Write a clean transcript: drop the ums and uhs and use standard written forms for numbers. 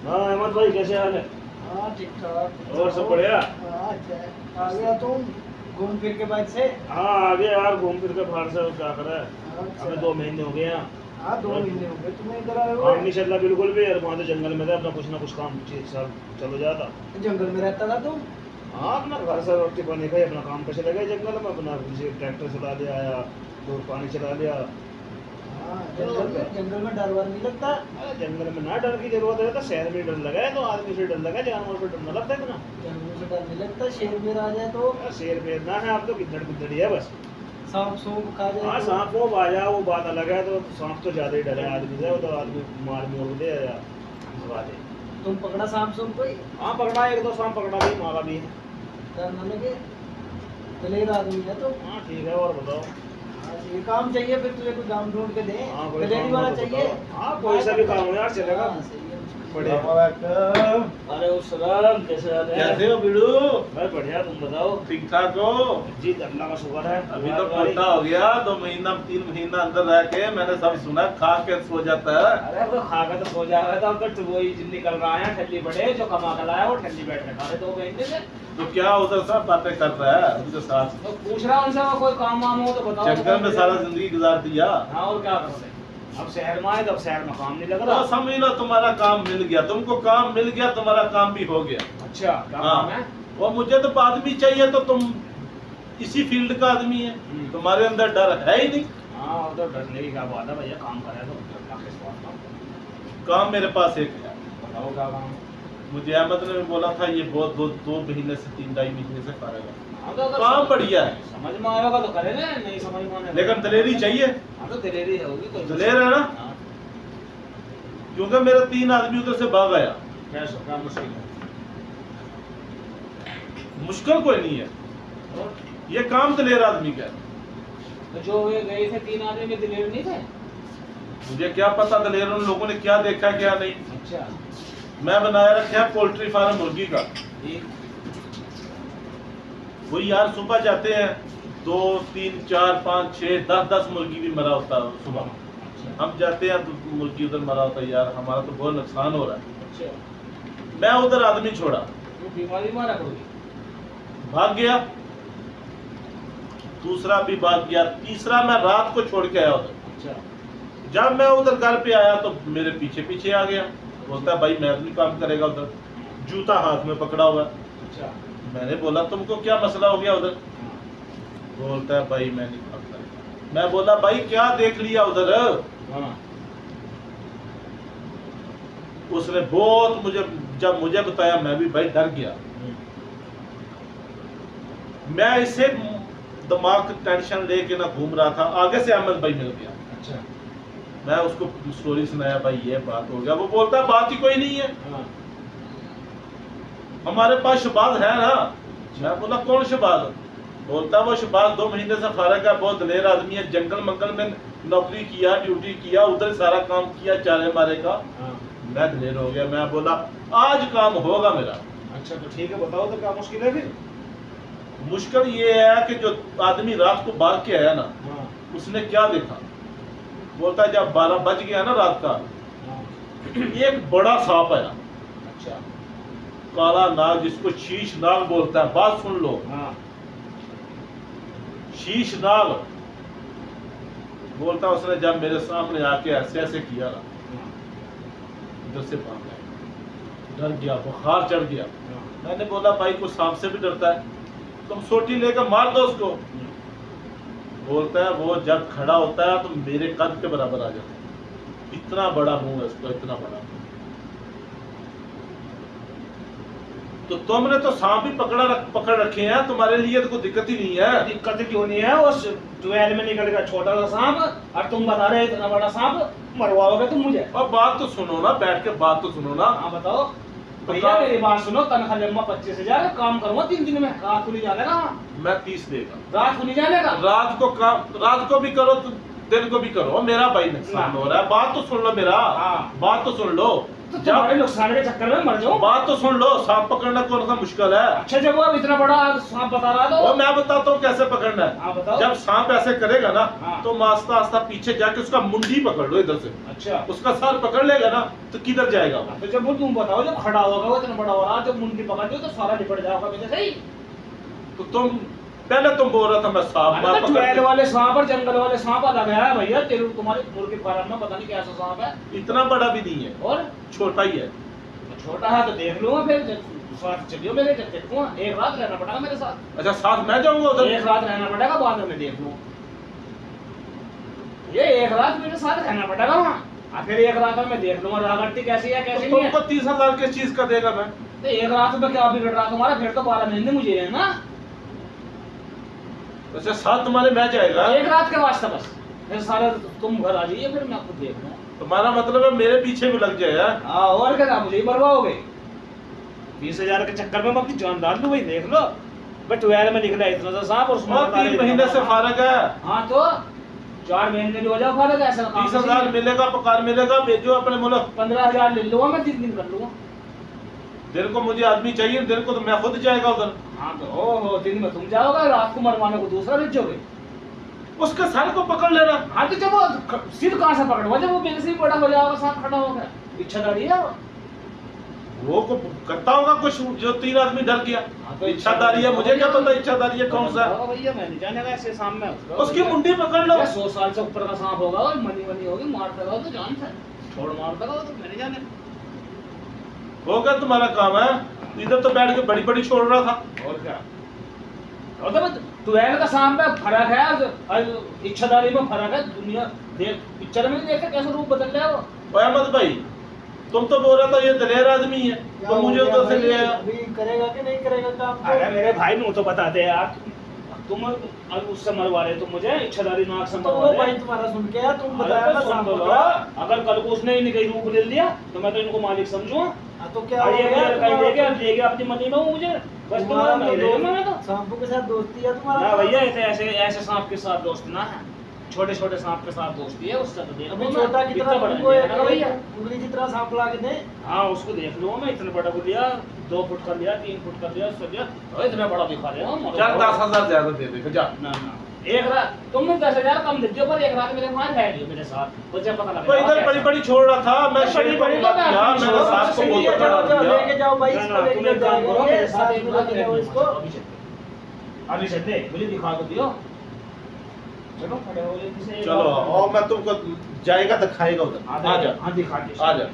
हाँ अहमद भाई कैसे हाल है? हाँ ठीक ठाक। और सब बढ़िया? हाँ अच्छा आ गया तुम घूम फिर के बाद से? हाँ आ गया यार घूम फिर के बाहर से। क्या कर रहा है? अच्छा। हमें 2 महीने हो गए हैं। हाँ 2 महीने हो गए तुम्हें इधर आए काम हुए? नहीं चल रहा बिल्कुल भी यार। वहाँ तो जंगल में था अपना कुछ ना कुछ काम सब चलो जाता। जंगल में रहता था तुम? हाँ अपना घर से रोटी पानी खाई अपना काम पे चले गए जंगल में। अपना किसी ट्रैक्टर चला लिया या दूर पानी चला लिया। हाँ जंगल में डर वर नहीं लगता? अरे जंगल में ना डर की जरूरत है तो शहर में डर लगा है तो आदमी से डर लगा, जानवर से डर न लगता इतना। जानवर से डर नहीं लगता? शेर बेर आ जाए तो? शेर पेड़ ना है, आप तो गिद्दड़ गुद्दड़ ही है बस। सांप सूप खा जाए हाँ तो? सांप वो आ जाए वो बात अलग है। तो सांप तो ज्यादा ही डर है आदमी से। वो तो आदमी मार मोड़ दे या भगा दे। तुम पकड़ा सांप सूप कोई? हाँ पकड़ा, 1-2 सांप पकड़ा भी, मारा भी है। डर न लगे? दलेर आदमी है तुम। हाँ ठीक है और बताओ? हाँ ये काम चाहिए फिर तुझे, कोई काम ढूंढ के दे। हाँ कोई दलेरी काम वाला हो तो चाहिए? बताओ। हाँ कोई सा भी काम हो यार चलेगा। हाँ, सही है। बढ़िया। अरे उस सलाम कैसे हाल है? कैसे हो बिड़ू? मैं बढ़िया, तुम बताओ? ठीक ठाक हो? जी अल्लाह का शुक्र है। अभी तो मोटा हो गया, 2 महीना 3 महीना अंदर रह के मैंने सब सुना खा के सो जाता है। अरे वो खा के तो सो जाएगा तो अब तो वही निकल रहा है ठल्ली बड़े जो कमा कर लाया वो ठल्ली बैठ के खा रहे 2 महीने से। तो क्या उधर सब बातें कर रहा है उनके साथ? तो पूछ रहा उनसे वो कोई काम वाम हो तो बताओ। जंगल में सारा जिंदगी गुजार दिया। हाँ और क्या करोगे? अब शहर में आए तो अब शहर में काम नहीं लग तो रहा। समझ लो तुम्हारा काम मिल गया, तुमको काम मिल गया, तुम्हारा काम भी हो गया। अच्छा क्या हाँ। काम है? वो मुझे तो आदमी चाहिए तो तुम इसी फील्ड का आदमी है, तुम्हारे अंदर डर है ही नहीं। हाँ वो तो डरने की क्या बात है भैया, काम करे तो डरना किस बात का? काम मेरे पास एक है। बताओ क्या काम? मुझे अहमद ने बोला था ये बहुत 2 महीने से 3-2.5 महीने से करेगा। हाँ तो अगर काम बढ़िया है समझ में आएगा तो करे ना, नहीं समझ में आने लेकिन दलेरी चाहिए। हाँ तो दलेरी होगी तो दलेर है ना? हाँ। क्योंकि मेरे 3 आदमी उधर से भाग आया। क्या मुश्किल है? मुश्किल कोई नहीं है, और ये काम दलेर आदमी का है। तो जो ये गए थे 3 आदमी में दलेर नहीं थे? मुझे क्या पता दलेर उन लोगों ने क्या देखा क्या नहीं। अच्छा मैं बनाया रखा है पोल्ट्री फार्म मुर्गी का। ठीक। वो यार सुबह जाते हैं 2, 3, 4, 5, 6, 10 मुर्गी भी मरा होता है सुबह। हम जाते हैं तो मुर्गी उधर मरा होता है। यार हमारा तो बहुत नुकसान हो रहा है। अच्छा मैं उधर आदमी छोड़ा, वो बीमारी मारा करोगी? भाग गया। दूसरा भी भाग गया। तीसरा मैं रात को छोड़ के आया उधर। अच्छा जब मैं उधर घर पे आया तो मेरे पीछे पीछे आ गया। बोलता है भाई मैं भी काम करेगा उधर, जूता हाथ में पकड़ा हुआ है। अच्छा मैंने बोला तुमको क्या मसला हो गया उधर? हाँ। बोलता है भाई मैं नहीं काम करेगा। मैं बोला भाई क्या देख लिया उधर? हाँ उसने बहुत जब मुझे बताया मैं भी भाई डर गया। मैं इसे दिमाग टेंशन लेके ना घूम रहा था, आगे से अहमद भाई मिल गया। अच्छा मैं उसको स्टोरी सुनाया भाई ये बात हो गया। वो बोलता है बात ही कोई नहीं है, हाँ हमारे पास शबाज है ना। मैं बोला कौन शबाज? बोलता वो शबाज 2 महीने से फारग है, बहुत दलेर आदमी है, जंगल मंगल में नौकरी किया, ड्यूटी किया, उधर सारा काम किया चारे मारे का। हाँ। मैं दलेर हो गया। मैं बोला आज काम होगा मेरा। अच्छा तो ठीक है बताओ तो क्या मुश्किल है फिर? मुश्किल ये है कि जो आदमी रात को भाग के आया ना, हाँ उसने क्या देखा? बोलता है जब 12 बज गया ना रात का, हाँ। एक बड़ा सांप आया, अच्छा काला नाग, जिसको शीश नाग बोलता है। बात सुन लो, हाँ शीश नाग बोलता। उसने जब मेरे सामने आके ऐसे ऐसे किया ना, इधर से भाग गया, डर गया, बुखार चढ़ गया। मैंने बोला भाई को सांप से भी डरता है, तुम सोटी लेकर मार दो उसको। बोलता है वो जब खड़ा होता है तो मेरे कद के बराबर आ जाता है, इतना बड़ा मुंह है उसका, इतना बड़ा। तो तुमने तो सांप भी पकड़ रखे हैं, तुम्हारे लिए तो कोई दिक्कत ही नहीं है। दिक्कत क्यों नहीं है? उस ट्वेल में निकल गया छोटा सा सांप और तुम बता रहे इतना बड़ा सांप, मरवाओगे तुम मुझे? और बात तो सुनो ना, बैठ के बात तो सुनो ना। हाँ बताओ भैया, मेरी बात सुनो। तनख्वाह जमा 25,000, काम करूंगा 3 दिन में। रात को नहीं जाने का? मैं 30 देगा। रात को नहीं जाने का? रात को काम, रात को भी करो तो दिन को भी करो। मेरा भाई नुकसान हो रहा है। बात तो सुन लो मेरा, हाँ। बात तो सुन लो। तो तुम्हारे नुकसान के चक्कर में मर जाऊं। बात तो सुन लो, सांप पकड़ना कौन सा मुश्किल है? अच्छा जब वो अब इतना बड़ा सांप बता रहा था वो मैं बताता हूँ कैसे पकड़ना हाँ, है। बताओ। जब सांप ऐसे करेगा ना हाँ। तो आस्ता आस्ता पीछे जाके उसका मुंडी पकड़ लो इधर से, अच्छा उसका सर पकड़ लेगा ना तो किधर जाएगा वो? तो जब वो तुम बताओ जब खड़ा होगा वो इतना बड़ा हो रहा जब मुंडी पकड़ दी तो सारा निपट जाएगा मेरे सही। तो तुम पहले तुम बोल रहा था मैं सांप मार अरे पकड़ ट्वेल के- वाले सांप और जंगल वाले सांप अलग है भैया। तेरे तुम्हारे मुर्गी फार्म में पता नहीं कैसा सांप है इतना बड़ा भी नहीं है, और छोटा ही है। छोटा है तो देख लूंगा फिर साथ चलियो मेरे जब देखूंगा। एक रात रहना पड़ेगा मेरे साथ, अच्छा साथ मैं जाऊंगा उधर? एक रात रहना पड़ेगा बाद में देख लूँ। ये एक रात मेरे साथ रहना पड़ेगा वहाँ, फिर एक रात में मैं देख लूंगा रागट्टी कैसी है कैसी तो नहीं तुमको है। 30,000 किस चीज का देगा मैं? तो एक रात में क्या बिगड़ रहा तुम्हारा? फिर तो 12 महीने मुझे है ना। अच्छा साथ तुम्हारे मैं जाएगा? एक रात के वास्ते बस, फिर सारे तुम घर आ जाइए फिर मैं खुद देख लूँ। तुम्हारा मतलब है मेरे पीछे भी लग जाएगा? हाँ और क्या, मुझे ही मरवाओगे? 20,000 के चक्कर में मैं अपनी जान डाल दूं भाई। देख लो मैं 12 में निकला इतना सा सांप और उसमें और 3 महीने से फारग है। हाँ तो 4 महीने भी हो जाओ फारग ऐसा काम 30,000 मिलेगा, पकार मिलेगा, भेजो अपने मुल्क। 15,000 ले लूंगा मैं, 3 दिन कर लूंगा। दिन को मुझे आदमी चाहिए, दिन को तो मैं खुद जाएगा उधर। हाँ तो ओहो, दिन में तुम जाओगे, रात को मरवाने को दूसरा भेजोगे। उसके सर को पकड़ लेना। हाँ तो जब वो सिर कहाँ से पकड़वा, जब वो मेरे से ही बड़ा हो जाएगा सांप खड़ा हो गया। इच्छाधारी है वो को करता होगा कुछ जो 3 आदमी डर गया। हाँ तो इच्छाधारी है, मुझे क्या पता इच्छाधारी है कौन सा है? हाँ भैया मैं नहीं जानेगा ऐसे सामने उसकी मुंडी पकड़ लो। 100 साल से ऊपर का सांप होगा और मनी वनी होगी, मार देगा तो जान से छोड़ मार देगा तो मैं नहीं जाने। हो गया तुम्हारा काम है। इधर तो बैठ के बड़ी बड़ी छोड़ रहा था। और क्या, और तो 12 का सांप में फर्क है और इच्छाधारी में फर्क है। दुनिया देख पिक्चर में देखते कैसे रूप बदल रहा है वो। अहमद भाई तुम तो बोल रहा था ये दलेर आदमी है, क्या तो हो मुझे गया उधर से भाई? ले आया। अभी करेगा कि नहीं करेगा काम? अरे मेरे भाई मुँह तो बता दे यार, तुम अब उससे मरवा रहे, तुम मुझे इच्छाधारी नाक से तो मरवा वो रहे। भाई तुम्हारा सुन के यार, तुम अरे बताया ना तो सुन सांप तो लो, पकड़ा। अगर कल को उसने ही कहीं रूप ले लिया तो मैं तो इनको मालिक समझूंगा। हाँ तो क्या और हो ये गया कहीं ले तुम्हारा? गया अपनी मनी में मुझे बस तुम्हारा तुम्हारा नहीं रहेगा मैं तो। सांपों के साथ दोस्ती है तुम्हारा? ना भैया ऐसे ऐसे सांप के साथ दोस्त ना है, छोटे छोटे सांप के साथ दोस्ती है। उससे तो देख अभी लो छोटा मैं, कितना इतना बड़ा तुमको नहीं एक है ना भैया। उंगली जितना सांप ला के दे। हाँ उसको देख लो, मैं इतना बड़ा को लिया, 2 फुट का लिया, 3 फुट का लिया, उसको लिया और इतना बड़ा दिखा रहे हो। चल 10,000 ज्यादा दे देगा जा। ना ना एक रात तुमने 10,000 कम दे दियो, पर एक रात मेरे वहां रह लियो मेरे साथ, मुझे पता लगा। तो इधर बड़ी बड़ी छोड़ रहा था, मैं बड़ी शेर को बड़ी बुला तो मैं दिया, अपनी मैंने छोड़ सास को सकती बोतल है, चढ़ा जाओ, दिया। लेके जाओ भाई, ना इसको ना लेके तुम एक काम करो, जाओगे, मेरे साथ साथ एक में रात लेके जाओ इसको। अभी से दे मुझे दिखा तो दियो। चलो खड़े हो जाओ किसे। चलो और मैं तुमको जाएगा तो खाएगा उधर। आ जा हाँ दिखा दे। आ जा।